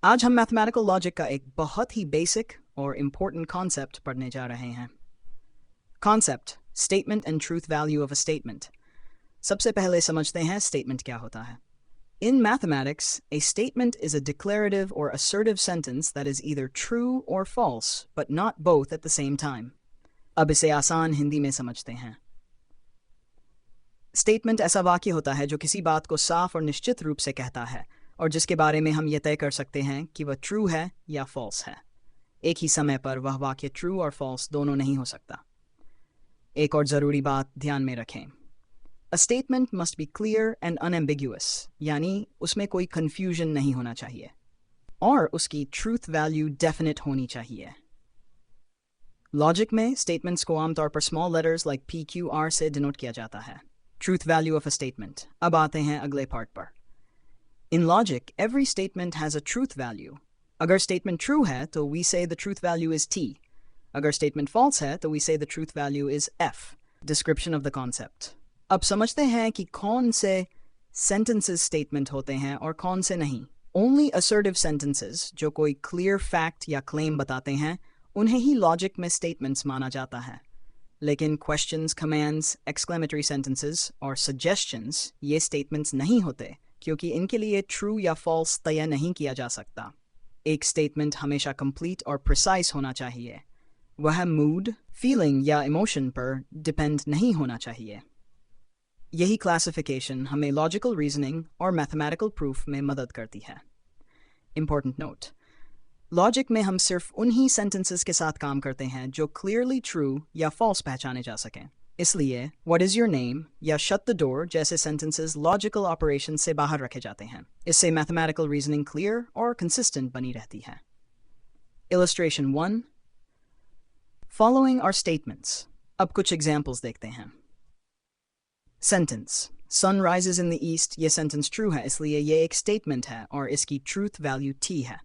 आज हम mathematical logic का एक बहुत ही बेसिक और इम्पोर्टेंट कॉन्सेप्ट पढ़ने जा रहे हैं। Concept, statement and truth value of a statement. सबसे पहले समझते हैं स्टेटमेंट क्या होता है। In mathematics, a statement is a declarative or assertive sentence that is either true or false, but not both at the same time. अब इसे आसान हिंदी में समझते हैं। स्टेटमेंट ऐसा वाक्य होता है जो किसी बात को साफ और निश्चित रूप से कहता है और जिसके बारे में हम ये तय कर सकते हैं कि वह ट्रू है या फॉल्स है। एक ही समय पर वह वाक्य ट्रू और फॉल्स दोनों नहीं हो सकता। एक और ज़रूरी बात ध्यान में रखें। A statement must be clear and unambiguous, यानी उसमें कोई कन्फ्यूजन नहीं होना चाहिए और उसकी ट्रूथ वैल्यू डेफिनेट होनी चाहिए। लॉजिक में स्टेटमेंट्स को आमतौर पर स्मॉल लेटर्स लाइक PQR से डिनोट किया जाता है। Truth value of a statement. अब आते हैं अगले पार्ट पर। इन logic every statement has a truth value. अगर स्टेटमेंट ट्रू है तो वी से the truth value is T। अगर स्टेटमेंट फॉल्स है तो वी से the truth value is F। Description of the concept. अब समझते हैं कि कौन से सेंटेंसेस स्टेटमेंट होते हैं और कौन से नहीं। ओनली असर्टिव सेंटेंसेस जो कोई क्लियर फैक्ट या क्लेम बताते हैं उन्हें ही लॉजिक में स्टेटमेंट्स माना जाता है। लेकिन क्वेश्चंस, कमांड्स, एक्सक्लेमेटरी सेंटेंसेस और सजेशंस ये स्टेटमेंट्स नहीं होते क्योंकि इनके लिए ट्रू या फॉल्स तय नहीं किया जा सकता। एक स्टेटमेंट हमेशा कंप्लीट और प्रिसाइज होना चाहिए। वह मूड, फीलिंग या इमोशन पर डिपेंड नहीं होना चाहिए। यही क्लासिफिकेशन हमें लॉजिकल रीजनिंग और मैथमेटिकल प्रूफ में मदद करती है। इंपॉर्टेंट नोट, लॉजिक में हम सिर्फ उन्हीं सेंटेंसेस के साथ काम करते हैं जो क्लियरली ट्रू या फॉल्स पहचाने जा सकें। इसलिए व्हाट इज़ योर नेम या शट द डोर जैसे सेंटेंसेस लॉजिकल ऑपरेशन से बाहर रखे जाते हैं। इससे मैथमेटिकल रीजनिंग क्लियर और कंसिस्टेंट बनी रहती है। Illustration 1, following are statements. अब कुछ एग्जाम्पल्स देखते हैं। Sentence, sun rises in the east, ये सेंटेंस ट्रू है इसलिए ये एक स्टेटमेंट है और इसकी ट्रूथ वैल्यू T है।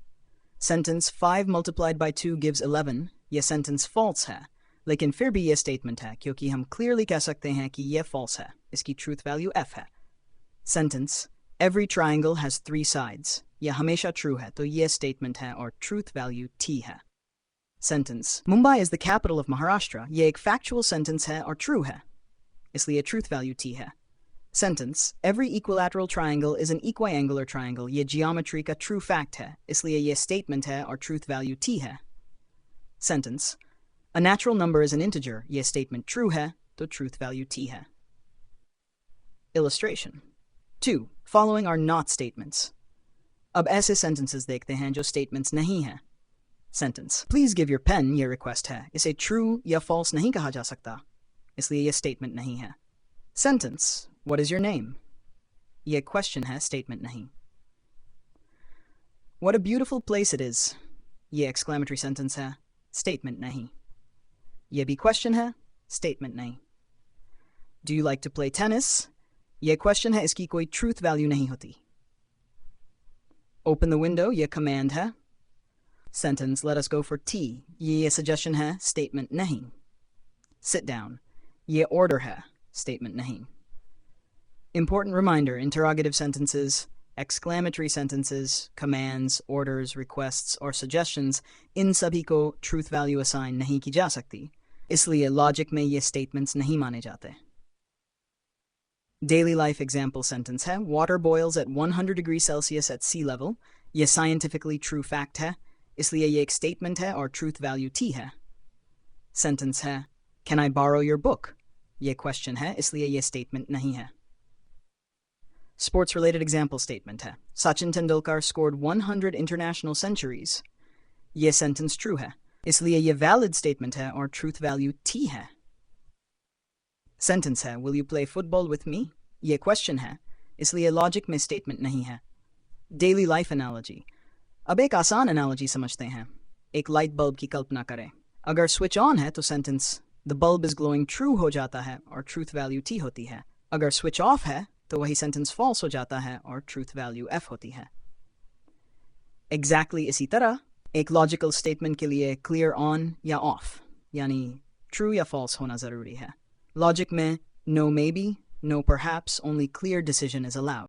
सेंटेंस 5 multiplied by 2 gives 11, ये सेंटेंस फॉल्स है लेकिन फिर भी ये स्टेटमेंट है क्योंकि हम क्लियरली कह सकते हैं कि ये फॉल्स है। इसकी ट्रूथ वैल्यू F है। Sentence every triangle has 3 sides, यह हमेशा ट्रू है तो ये स्टेटमेंट है और ट्रूथ वैल्यू T है। Sentence Mumbai is the capital of Maharashtra, ये एक फैक्चुअल सेंटेंस है और ट्रू है इसलिए ट्रूथ वैल्यू T है। Sentence every equilateral triangle is an equiangular triangle, ये जियोमेट्री का ट्रू फैक्ट है इसलिए ये स्टेटमेंट है और ट्रूथ वैल्यू T है। Sentence a natural number is an integer, ये स्टेटमेंट ट्रू है तो ट्रूथ वैल्यू T है। Illustration 2, following are not statements. अब ऐसे सेंटेंसेस देखते हैं जो स्टेटमेंट्स नहीं हैं। Sentence please give your pen, ये रिक्वेस्ट है, इसे ट्रू या फॉल्स नहीं कहा जा सकता इसलिए ये स्टेटमेंट नहीं है। Sentence what is your name, ये क्वेश्चन है, स्टेटमेंट नहीं। What a beautiful place it is, ये एक्सक्लेमेटरी सेंटेंस है, स्टेटमेंट नहीं। ये भी क्वेश्चन है, स्टेटमेंट नहीं। Do you like to play tennis, ये क्वेश्चन है, इसकी कोई ट्रूथ वैल्यू नहीं होती। ओपन द विंडो, ये कमांड है। Sentence let us go for tea, ये सजेशन है, स्टेटमेंट नहीं। सिट डाउन, ये ऑर्डर है, स्टेटमेंट नहीं। Important reminder, interrogative sentences, exclamatory sentences, commands, orders, requests और suggestions, इन सभी को truth value assign नहीं की जा सकती, इसलिए logic में ये statements नहीं माने जाते। Daily life example sentence है, water boils at 100 degrees Celsius at sea level, ये scientifically true fact है, इसलिए ये एक statement है और truth value T है। Sentence है, can I borrow your book, ये question है, इसलिए ये statement नहीं है। Sports related example statement है, Sachin Tendulkar scored 100 international centuries, ये sentence true है इसलिए ये valid statement है और truth value T है। Sentence है, will you play football with me, ये question है इसलिए logic में statement नहीं है। Daily life analogy, अब एक आसान analogy समझते हैं। एक light bulb की कल्पना करें। अगर switch on है तो sentence the bulb is glowing true हो जाता है और truth value T होती है। अगर switch off है तो वही सेंटेंस फॉल्स हो जाता है और ट्रूथ वैल्यू F होती है। एग्जैक्टली इसी तरह एक लॉजिकल स्टेटमेंट के लिए क्लियर ऑन या ऑफ यानी ट्रू या फॉल्स होना ज़रूरी है। लॉजिक में no maybe, no perhaps, only clear decision is allowed.